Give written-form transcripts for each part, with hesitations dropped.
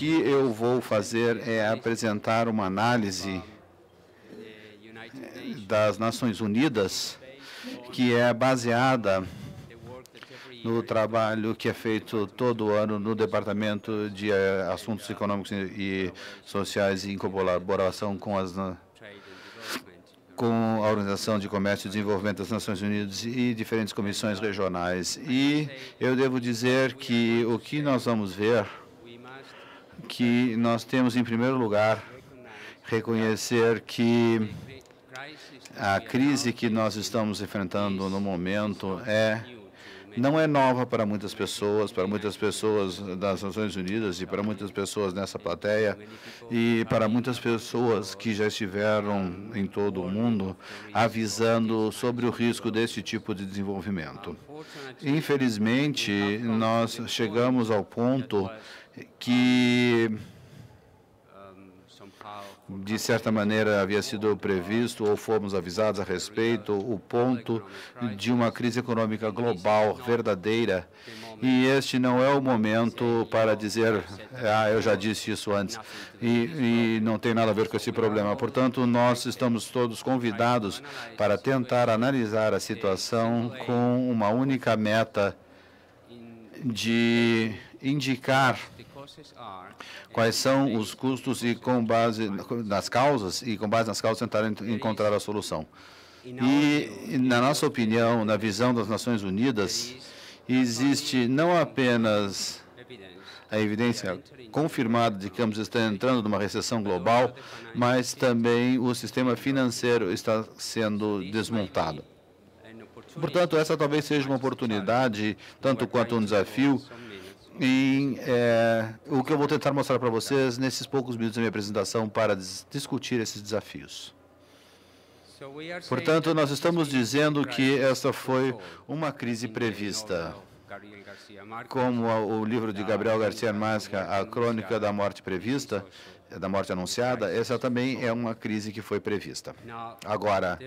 que eu vou fazer é apresentar uma análise das Nações Unidas, que é baseada no trabalho que é feito todo ano no Departamento de Assuntos Econômicos e Sociais em colaboração com a Organização de Comércio e Desenvolvimento das Nações Unidas e diferentes comissões regionais. E eu devo dizer que o que nós vamos ver, que nós temos, em primeiro lugar, reconhecer que a crise que nós estamos enfrentando no momento não é nova para muitas pessoas das Nações Unidas e para muitas pessoas nessa plateia e para muitas pessoas que já estiveram em todo o mundo avisando sobre o risco desse tipo de desenvolvimento. Infelizmente, nós chegamos ao ponto que, de certa maneira, havia sido previsto ou fomos avisados a respeito, o ponto de uma crise econômica global verdadeira. E este não é o momento para dizer, eu já disse isso antes, e não tem nada a ver com esse problema. Portanto, nós estamos todos convidados para tentar analisar a situação com uma única meta de indicar quais são os custos e com base nas causas tentar encontrar a solução. E, na nossa opinião, na visão das Nações Unidas, existe não apenas a evidência confirmada de que estamos entrando numa recessão global, mas também o sistema financeiro está sendo desmontado. Portanto, essa talvez seja uma oportunidade, tanto quanto um desafio, e o que eu vou tentar mostrar para vocês nesses poucos minutos da minha apresentação para discutir esses desafios. Portanto, nós estamos dizendo que essa foi uma crise prevista. Como o livro de Gabriel Garcia Marques, A Crônica da Morte Prevista, da morte anunciada, essa também é uma crise que foi prevista. Agora,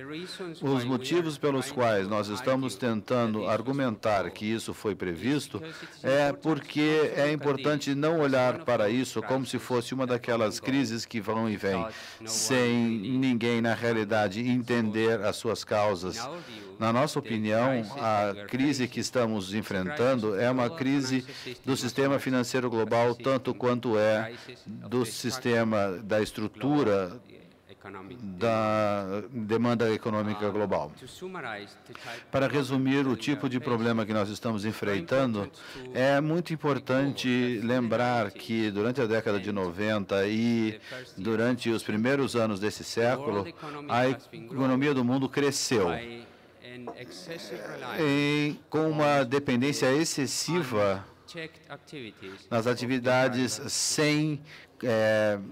os motivos pelos quais nós estamos tentando argumentar que isso foi previsto é porque é importante não olhar para isso como se fosse uma daquelas crises que vão e vêm, sem ninguém, na realidade, entender as suas causas. Na nossa opinião, a crise que estamos enfrentando é uma crise do sistema financeiro global, tanto quanto é do sistema da estrutura da demanda econômica global. Para resumir o tipo de problema que nós estamos enfrentando, é muito importante lembrar que durante a década de 90 e durante os primeiros anos desse século, a economia do mundo cresceu com uma dependência excessiva nas atividades sem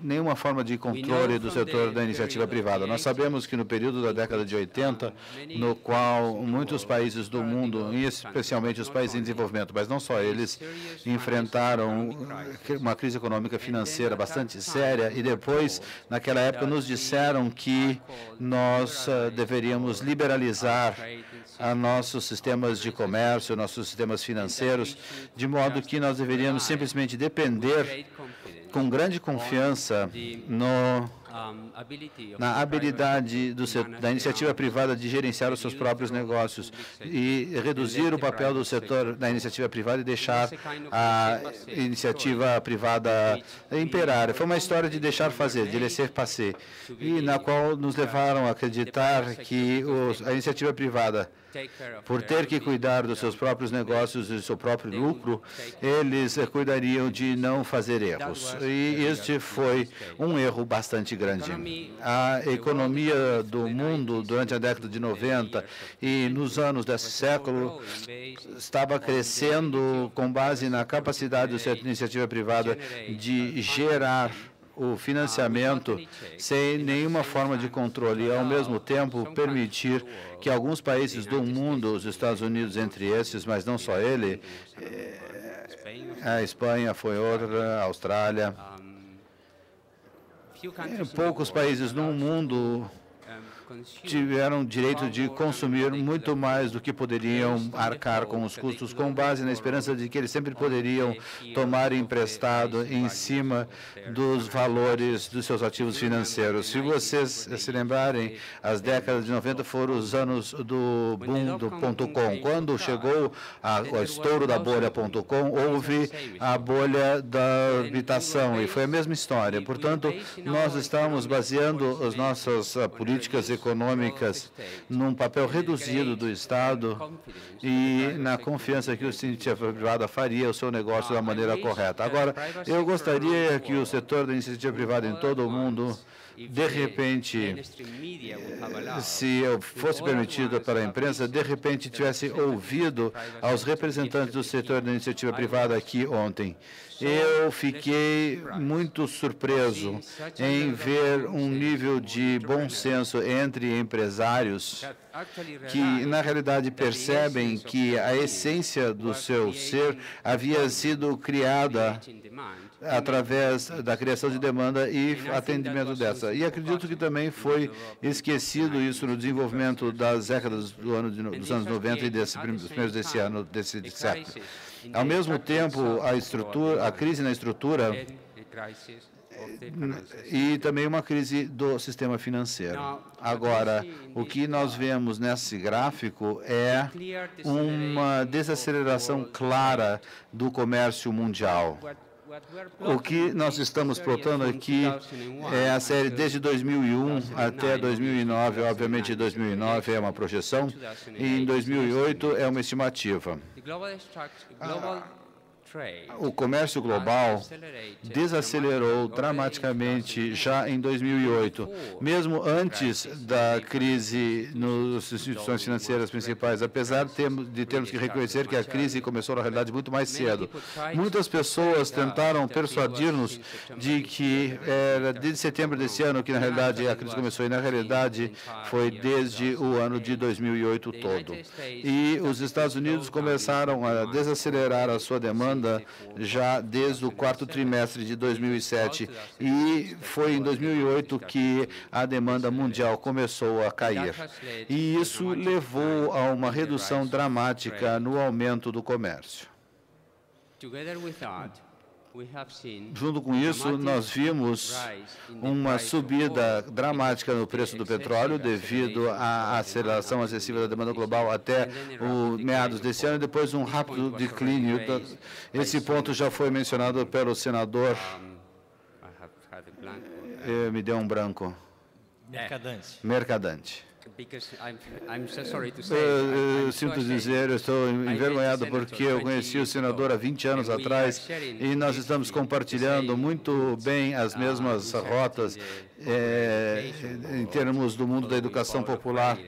nenhuma forma de controle do setor da iniciativa privada. Nós sabemos que no período da década de 80, no qual muitos países do mundo, e especialmente os países em desenvolvimento, mas não só eles, enfrentaram uma crise econômica financeira bastante séria, e depois, naquela época, nos disseram que nós deveríamos liberalizar a nossos sistemas de comércio, nossos sistemas financeiros, de modo que nós deveríamos simplesmente depender com grande confiança na habilidade da iniciativa privada de gerenciar os seus próprios negócios e reduzir o papel do setor da iniciativa privada e deixar a iniciativa privada imperar. Foi uma história de deixar fazer, de laisser-passer, e na qual nos levaram a acreditar que a iniciativa privada, por ter que cuidar dos seus próprios negócios e do seu próprio lucro, eles cuidariam de não fazer erros. E este foi um erro bastante grande. A economia do mundo, durante a década de 90 e nos anos desse século, estava crescendo com base na capacidade do setor de iniciativa privada de gerar o financiamento sem nenhuma forma de controle e, ao mesmo tempo, permitir que alguns países do mundo, os Estados Unidos entre esses, mas não só ele, a Espanha foi outra, a Austrália, poucos países no mundo tiveram direito de consumir muito mais do que poderiam arcar com os custos, com base na esperança de que eles sempre poderiam tomar emprestado em cima dos valores dos seus ativos financeiros. Se vocês se lembrarem, as décadas de 90 foram os anos do boom do .com. Quando chegou o estouro da bolha .com, houve a bolha da habitação, e foi a mesma história. Portanto, nós estamos baseando as nossas políticas econômicas num papel reduzido do Estado e na confiança que o iniciativa privada faria o seu negócio da maneira correta. Agora, eu gostaria que o setor da iniciativa privada em todo o mundo, de repente, se eu fosse permitido pela imprensa, de repente tivesse ouvido aos representantes do setor da iniciativa privada aqui ontem. Eu fiquei muito surpreso em ver um nível de bom senso entre empresários que, na realidade, percebem que a essência do seu ser havia sido criada através da criação de demanda e atendimento dessa. E acredito que também foi esquecido isso no desenvolvimento das décadas dos anos 90 e dos primeiros desse século. Ao mesmo tempo, a crise na estrutura e também uma crise do sistema financeiro. Agora, o que nós vemos nesse gráfico é uma desaceleração clara do comércio mundial. O que nós estamos plotando aqui é a série desde 2001 até 2009. Obviamente, 2009 é uma projeção e em 2008 é uma estimativa. O comércio global desacelerou dramaticamente já em 2008, mesmo antes da crise nas instituições financeiras principais, apesar de termos que reconhecer que a crise começou, na realidade, muito mais cedo. Muitas pessoas tentaram persuadir-nos de que era desde setembro desse ano que, na realidade, a crise começou, e, na realidade, foi desde o ano de 2008 todo. E os Estados Unidos começaram a desacelerar a sua demanda já desde o quarto trimestre de 2007, e foi em 2008 que a demanda mundial começou a cair. E isso levou a uma redução dramática no aumento do comércio. Junto com isso, nós vimos uma subida dramática no preço do petróleo devido à aceleração excessiva da demanda global até o meados desse ano, e depois um rápido declínio. Esse ponto já foi mencionado pelo senador. Me deu um branco. Mercadante. Eu sinto dizer, eu estou envergonhado porque eu conheci o senador há 20 anos atrás e nós estamos compartilhando muito bem as mesmas rotas em termos do mundo da educação popular.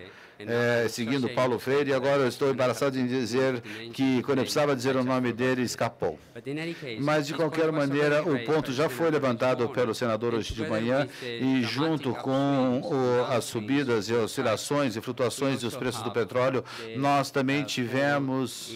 Seguindo Paulo Freire, e agora eu estou embaraçado em dizer que, quando eu precisava dizer o nome dele, escapou. Mas, de qualquer maneira, o ponto já foi levantado pelo senador hoje de manhã, e junto com as subidas e oscilações e flutuações dos preços do petróleo, nós também tivemos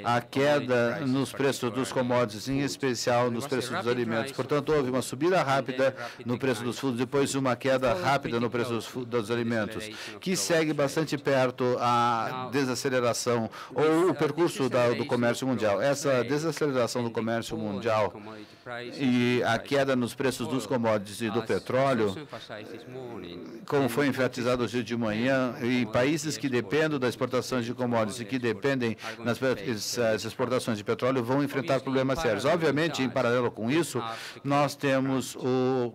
a queda nos preços dos commodities, em especial nos preços dos alimentos. Portanto, houve uma subida rápida no preço dos fundos, depois uma queda rápida no preço dos alimentos, que segue bastante perto a desaceleração ou o percurso do comércio mundial. Essa desaceleração do comércio mundial e a queda nos preços dos commodities e do petróleo, como foi enfatizado hoje de manhã, em países que dependem das exportações de commodities e que dependem das exportações de petróleo, vão enfrentar problemas sérios. Obviamente, em paralelo com isso, nós temos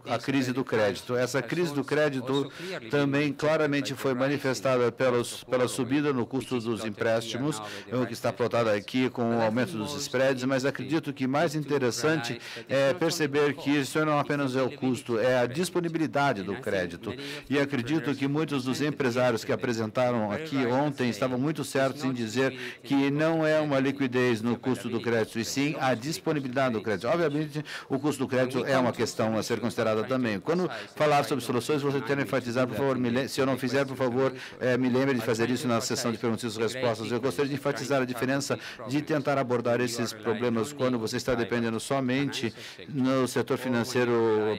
a crise do crédito. Essa crise do crédito também claramente foi manifestada pela subida no custo dos empréstimos, o que está plotado aqui com o aumento dos spreads, mas acredito que mais interessante é perceber que isso não apenas é o custo, é a disponibilidade do crédito. E acredito que muitos dos empresários que apresentaram aqui ontem estavam muito certos em dizer que não é uma liquidez no custo do crédito, e sim a disponibilidade do crédito. Obviamente, o custo do crédito é uma questão a ser considerada também. Quando falar sobre soluções, você tem que enfatizar, por favor, se eu não fizer, por favor, me lembre de fazer isso na sessão de perguntas e respostas. Eu gostaria de enfatizar a diferença de tentar abordar esses problemas quando você está dependendo somente no setor financeiro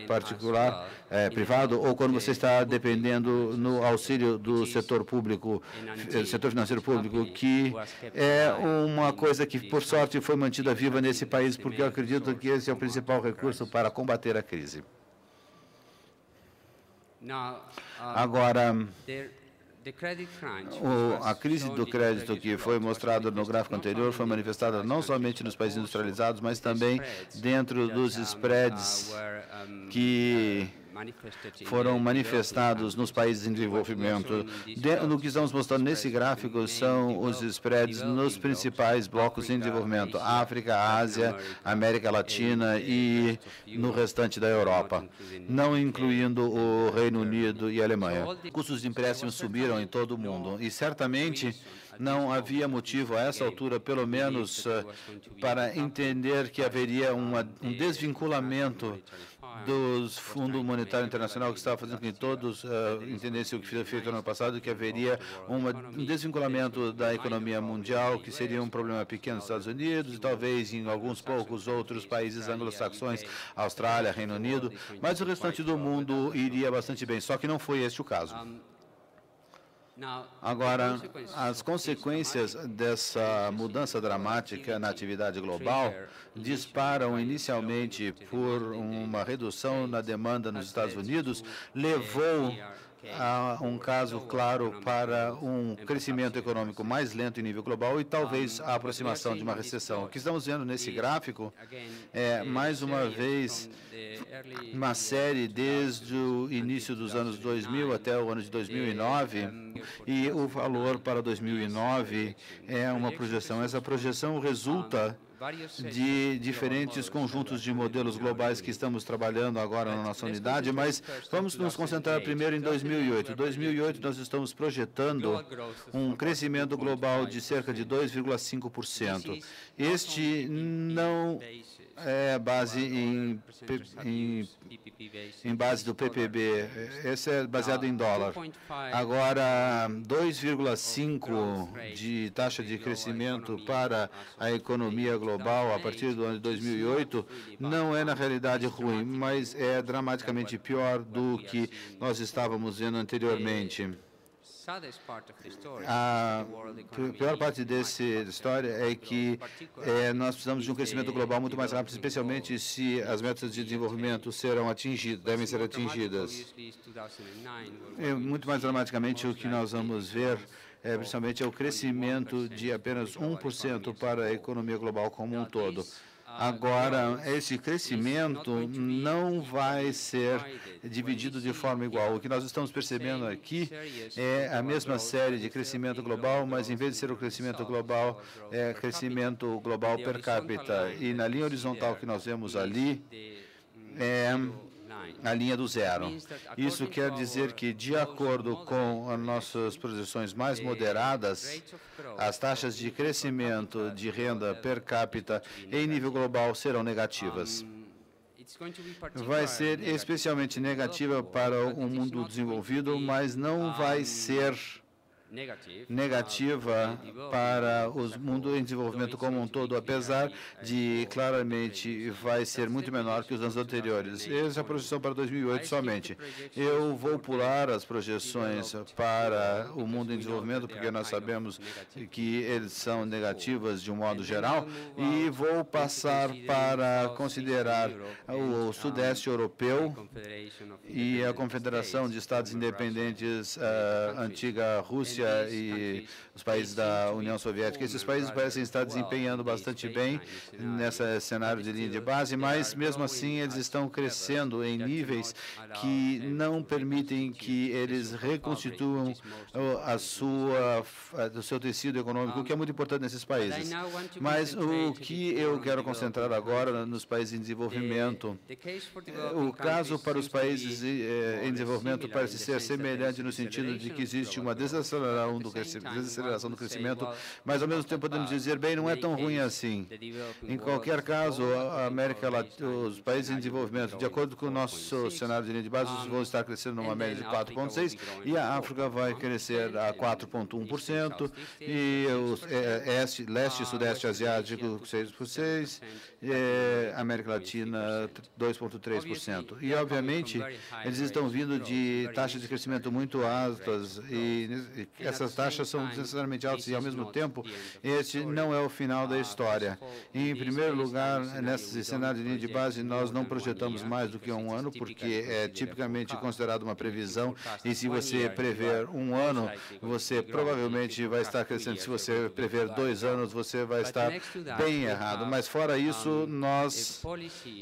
particular, privado, ou quando você está dependendo no auxílio do setor público, setor financeiro público, que é uma coisa que, por sorte, foi mantida viva nesse país, porque eu acredito que esse é o principal recurso para combater a crise. Agora, a crise do crédito que foi mostrada no gráfico anterior foi manifestada não somente nos países industrializados, mas também dentro dos spreads que foram manifestados nos países em desenvolvimento. O que estamos mostrando nesse gráfico são os spreads nos principais blocos em desenvolvimento: África, Ásia, América Latina e no restante da Europa, não incluindo o Reino Unido e a Alemanha. Os custos de empréstimos subiram em todo o mundo e certamente não havia motivo a essa altura, pelo menos, para entender que haveria um desvinculamento do Fundo Monetário Internacional, que estava fazendo com que todos entendessem o que foi feito no ano passado, que haveria um desvinculamento da economia mundial, que seria um problema pequeno nos Estados Unidos e talvez em alguns poucos outros países anglo-saxões, Austrália, Reino Unido, mas o restante do mundo iria bastante bem, só que não foi este o caso. Agora, as consequências dessa mudança dramática na atividade global disparam inicialmente por uma redução na demanda nos Estados Unidos, levou a um caso claro para um crescimento econômico mais lento em nível global e talvez a aproximação de uma recessão. O que estamos vendo nesse gráfico é, mais uma vez, uma série desde o início dos anos 2000 até o ano de 2009, e o valor para 2009 é uma projeção. Essa projeção resulta de diferentes conjuntos de modelos globais que estamos trabalhando agora na nossa unidade, mas vamos nos concentrar primeiro em 2008. Em 2008, nós estamos projetando um crescimento global de cerca de 2,5%. Este não é base em base do PPB, esse é baseado em dólar. Agora, 2,5% de taxa de crescimento para a economia global a partir do ano de 2008 não é, na realidade, ruim, mas é dramaticamente pior do que nós estávamos vendo anteriormente. A pior parte dessa história é que nós precisamos de um crescimento global muito mais rápido, especialmente se as metas de desenvolvimento devem ser atingidas. Muito mais dramaticamente, o que nós vamos ver principalmente é o crescimento de apenas 1% para a economia global como um todo. Agora, esse crescimento não vai ser dividido de forma igual. O que nós estamos percebendo aqui é a mesma série de crescimento global, mas em vez de ser o crescimento global, é crescimento global per capita. E na linha horizontal que nós vemos ali, é a linha do zero. Isso quer dizer que, de acordo com as nossas projeções mais moderadas, as taxas de crescimento de renda per capita em nível global serão negativas. Vai ser especialmente negativa para o mundo desenvolvido, mas não vai ser negativa para o mundo em desenvolvimento como um todo, apesar de, claramente, vai ser muito menor que os anos anteriores. Essa é a projeção para 2008 somente. Eu vou pular as projeções para o mundo em desenvolvimento, porque nós sabemos que eles são negativas de um modo geral, e vou passar para considerar o Sudeste Europeu e a Confederação de Estados Independentes, a antiga Rússia e os países da União Soviética. Esses países parecem estar desempenhando bastante bem nesse cenário de linha de base, mas, mesmo assim, eles estão crescendo em níveis que não permitem que eles reconstituam o seu tecido econômico, o que é muito importante nesses países. Mas o que eu quero concentrar agora nos países em desenvolvimento, o caso para os países em desenvolvimento parece ser semelhante no sentido de que existe uma desaceleração desaceleração do crescimento, mas ao mesmo tempo podemos dizer, bem, não é tão ruim assim. Em qualquer caso, a América Latina, os países em desenvolvimento, de acordo com o nosso cenário de linha de base, vão estar crescendo numa média de 4,6% e a África vai crescer a 4,1% e o leste e sudeste asiático 6,6%, a América Latina 2,3%. E, obviamente, eles estão vindo de taxas de crescimento muito altas e essas taxas são necessariamente altas e, ao mesmo tempo, este não é o final da história. Em primeiro lugar, nesse cenário de linha de base, nós não projetamos mais do que um ano, porque é tipicamente considerado uma previsão, e se você prever um ano, você provavelmente vai estar crescendo. Se você prever 2 anos, você vai estar bem errado. Mas, fora isso, nós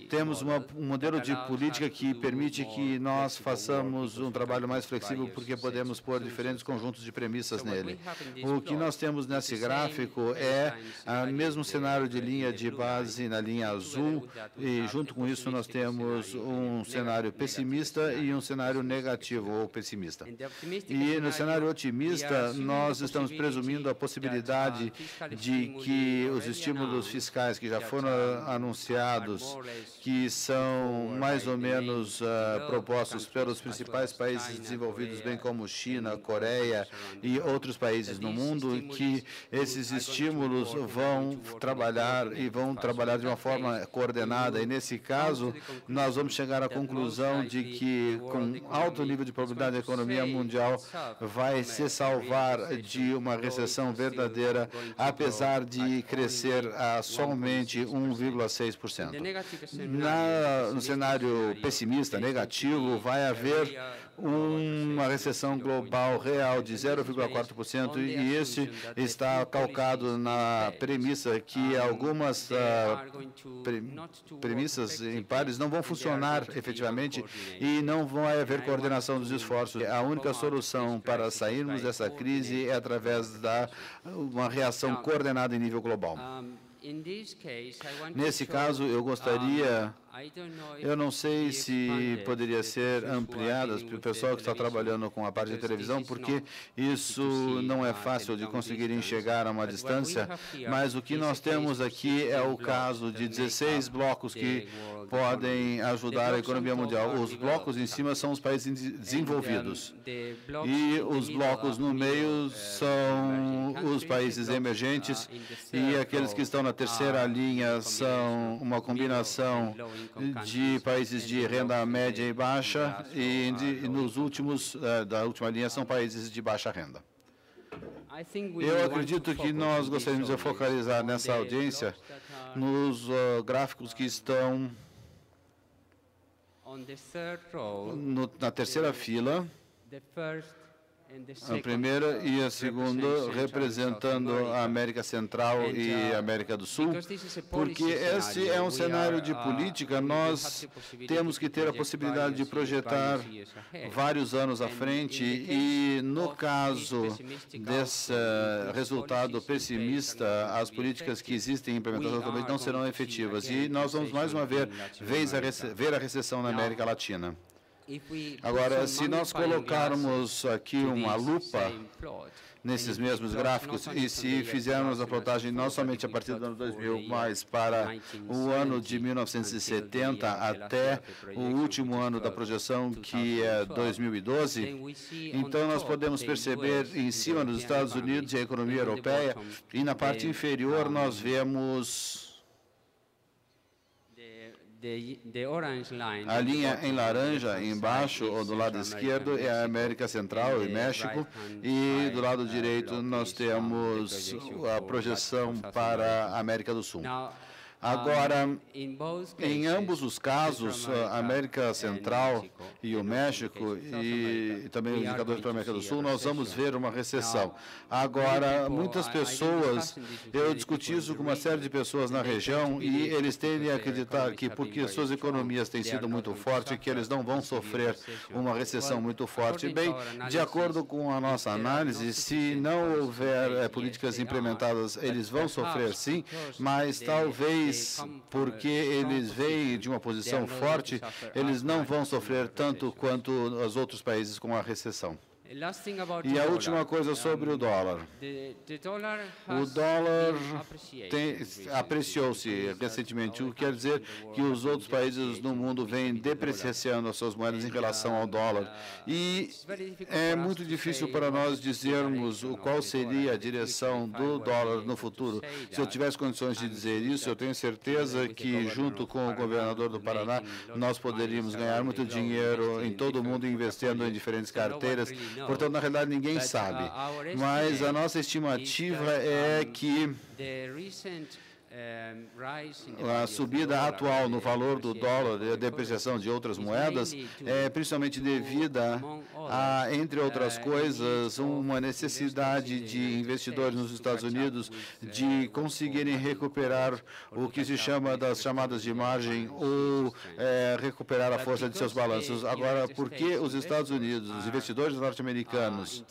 temos um modelo de política que permite que nós façamos um trabalho mais flexível, porque podemos pôr diferentes conjuntos de premissas nele. O que nós temos nesse gráfico é o mesmo cenário de linha de base na linha azul, e junto com isso nós temos um cenário pessimista e um cenário negativo ou pessimista. E no cenário otimista, nós estamos presumindo a possibilidade de que os estímulos fiscais que já foram anunciados, que são mais ou menos propostos pelos principais países desenvolvidos, bem como China, Coreia e outros países no mundo, que esses estímulos vão trabalhar de uma forma coordenada. E, nesse caso, nós vamos chegar à conclusão de que, com alto nível de probabilidade, a economia mundial vai se salvar de uma recessão verdadeira, apesar de crescer a somente 1,6%. No cenário pessimista, negativo, vai haver uma recessão global real de 0,4%, e este está calcado na premissa que algumas premissas impares não vão funcionar efetivamente e não vai haver coordenação dos esforços. A única solução para sairmos dessa crise é através de uma reação coordenada em nível global. Nesse caso, eu gostaria, eu não sei se poderia ser ampliadas para o pessoal que está trabalhando com a parte de televisão, porque isso não é fácil de conseguir enxergar a uma distância, mas o que nós temos aqui é o caso de 16 blocos que podem ajudar a economia mundial. Os blocos em cima são os países desenvolvidos e os blocos no meio são os países emergentes, e aqueles que estão na terceira linha são uma combinação de países de renda média e baixa, e nos últimos, da última linha, são países de baixa renda. Eu acredito que nós gostaríamos de focalizar nessa audiência nos gráficos que estão na terceira fila, a primeira e a segunda representando a América Central e a América do Sul, porque esse é um cenário de política. Nós temos que ter a possibilidade de projetar vários anos à frente, e no caso desse resultado pessimista, as políticas que existem em implementação também não serão efetivas, e nós vamos mais uma vez ver a recessão na América Latina. Agora, se nós colocarmos aqui uma lupa nesses mesmos gráficos, e se fizermos a plotagem não somente a partir do ano 2000, mas para o ano de 1970 até o último ano da projeção, que é 2012, então nós podemos perceber em cima dos Estados Unidos e a economia europeia, e na parte inferior nós vemos a linha em laranja embaixo, ou do lado esquerdo, é a América Central e México, e do lado direito nós temos a projeção para a América do Sul. Agora, em ambos os casos, a América Central e o México, e também os indicadores para a América do Sul, nós vamos ver uma recessão. Agora, muitas pessoas, eu discuti isso com uma série de pessoas na região, e eles tendem a acreditar que, porque suas economias têm sido muito fortes, que eles não vão sofrer uma recessão muito forte. Bem, de acordo com a nossa análise, se não houver políticas implementadas, eles vão sofrer sim, mas talvez porque eles vêm de uma posição forte, eles não vão sofrer tanto quanto os outros países com a recessão. E a última coisa sobre o dólar. O dólar apreciou-se recentemente, o que quer dizer que os outros países do mundo vêm depreciando as suas moedas em relação ao dólar. E é muito difícil para nós dizermos qual seria a direção do dólar no futuro. Se eu tivesse condições de dizer isso, eu tenho certeza que, junto com o governador do Paraná, nós poderíamos ganhar muito dinheiro em todo o mundo investindo em diferentes carteiras. Portanto, na realidade, ninguém sabe. Mas a nossa estimativa é que a subida atual no valor do dólar e a depreciação de outras moedas é principalmente devida a, entre outras coisas, uma necessidade de investidores nos Estados Unidos de conseguirem recuperar o que se chama das chamadas de margem ou recuperar a força de seus balanços. Agora, por que os Estados Unidos, os investidores norte-americanos,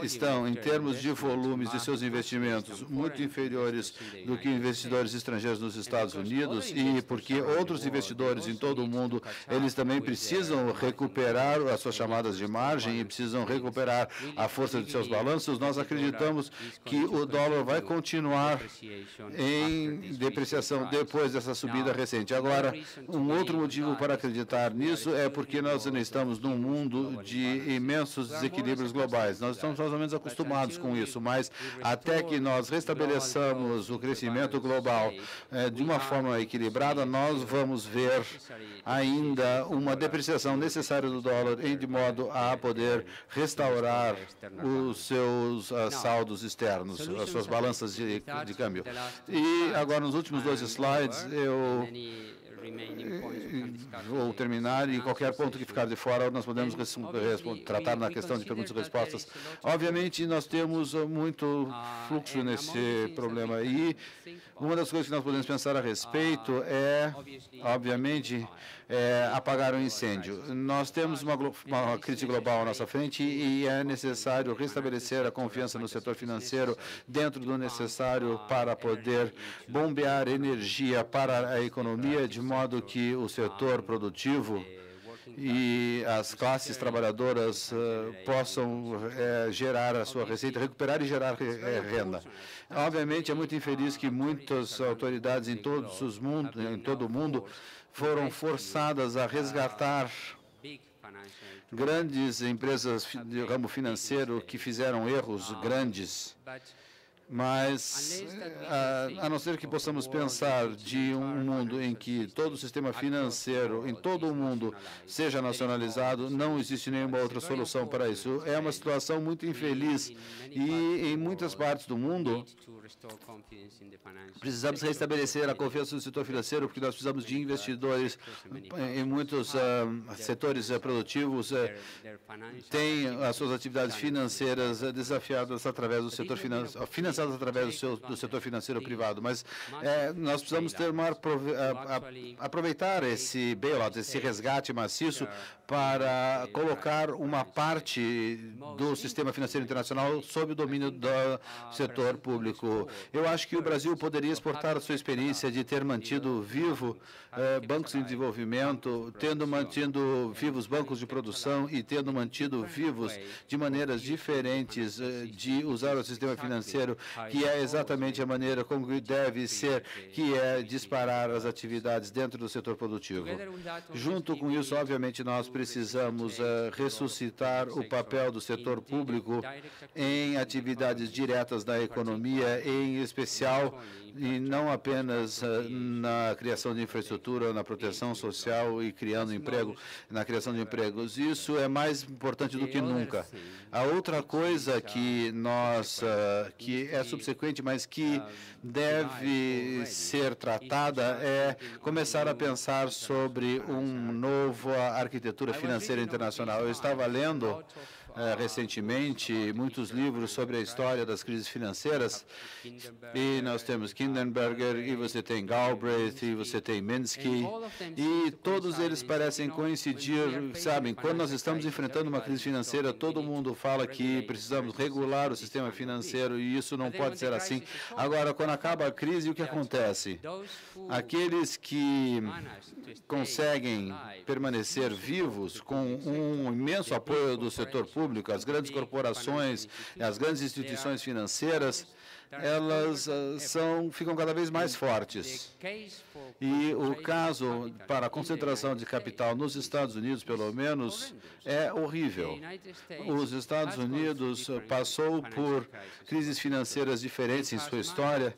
estão, em termos de volumes de seus investimentos, muito inferiores do que investidores estrangeiros nos Estados Unidos, e porque outros investidores em todo o mundo, eles também precisam recuperar as suas chamadas de margem e precisam recuperar a força de seus balanços, nós acreditamos que o dólar vai continuar em depreciação depois dessa subida recente. Agora, um outro motivo para acreditar nisso é porque nós estamos num mundo de imensos desequilíbrios globais. Nós estamos mais ou menos acostumados com isso, mas até que nós restabeleçamos o crescimento global de uma forma equilibrada, nós vamos ver ainda uma depreciação necessária do dólar de modo a poder restaurar os seus saldos externos, as suas balanças de câmbio. E agora, nos últimos dois slides, eu vou terminar, e qualquer ponto que ficar de fora, nós podemos tratar na questão de perguntas e respostas. Obviamente, nós temos muito fluxo nesse problema, e uma das coisas que nós podemos pensar a respeito é, obviamente, apagar o incêndio. Nós temos uma crise global à nossa frente e é necessário restabelecer a confiança no setor financeiro dentro do necessário para poder bombear energia para a economia, de modo que o setor produtivo e as classes trabalhadoras possam gerar a sua receita, recuperar e gerar renda. Obviamente, é muito infeliz que muitas autoridades em todo o mundo foram forçadas a resgatar grandes empresas de ramo financeiro que fizeram erros grandes. Mas, a não ser que possamos pensar de um mundo em que todo o sistema financeiro em todo o mundo seja nacionalizado, não existe nenhuma outra solução para isso. É uma situação muito infeliz e, em muitas partes do mundo, precisamos restabelecer a confiança no setor financeiro, porque nós precisamos de investidores em muitos setores produtivos, têm as suas atividades financeiras desafiadas através do setor financeiro, financiadas através do setor financeiro privado, mas nós precisamos aproveitar esse bailout, esse resgate maciço, para colocar uma parte do sistema financeiro internacional sob o domínio do setor público. Eu acho que o Brasil poderia exportar a sua experiência de ter mantido vivo bancos de desenvolvimento, tendo mantido vivos bancos de produção e tendo mantido vivos de maneiras diferentes de usar o sistema financeiro, que é exatamente a maneira como deve ser, que é disparar as atividades dentro do setor produtivo. Junto com isso, obviamente, nós precisamos ressuscitar o papel do setor público em atividades diretas da economia, em especial, e não apenas na criação de infraestrutura, na proteção social e criando emprego, na criação de empregos. Isso é mais importante do que nunca. A outra coisa que que é subsequente, mas que deve ser tratada, é começar a pensar sobre uma nova arquitetura financeira internacional. Eu estava lendo recentemente muitos livros sobre a história das crises financeiras, e nós temos Kindenberger, e você tem Galbraith, e você tem Minsky, e todos eles parecem coincidir, sabem, quando nós estamos enfrentando uma crise financeira, todo mundo fala que precisamos regular o sistema financeiro, e isso não pode ser assim. Agora, quando acaba a crise, o que acontece? Aqueles que conseguem permanecer vivos com um imenso apoio do setor público, as grandes corporações, as grandes instituições financeiras, elas ficam cada vez mais fortes. E o caso para a concentração de capital nos Estados Unidos, pelo menos, é horrível. Os Estados Unidos passou por crises financeiras diferentes em sua história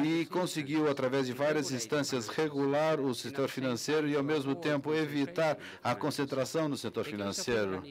e conseguiu, através de várias instâncias, regular o setor financeiro e, ao mesmo tempo, evitar a concentração no setor financeiro.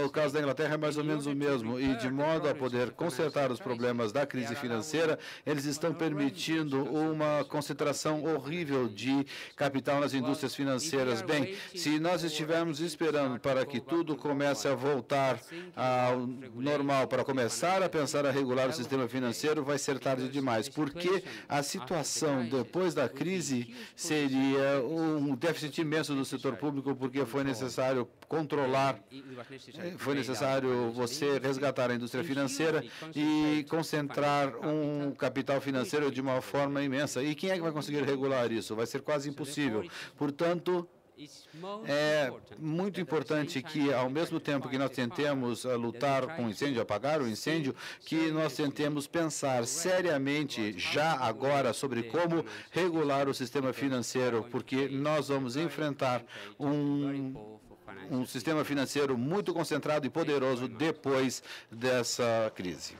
O caso da Inglaterra é mais ou menos o mesmo, e de modo a poder consertar os problemas da crise financeira, eles estão permitindo uma concentração horrível de capital nas indústrias financeiras. Bem, se nós estivermos esperando para que tudo comece a voltar ao normal, para começar a pensar a regular o sistema financeiro, vai ser tarde demais, porque a situação depois da crise seria um déficit imenso do setor público, porque foi necessário controlar, foi necessário você resgatar a indústria financeira e concentrar um capital financeiro de uma forma imensa. E quem é que vai conseguir regular isso? Vai ser quase impossível. Portanto, é muito importante que, ao mesmo tempo que nós tentemos lutar com o incêndio, apagar o incêndio, que nós tentemos pensar seriamente, já agora, sobre como regular o sistema financeiro, porque nós vamos enfrentar um sistema financeiro muito concentrado e poderoso depois dessa crise.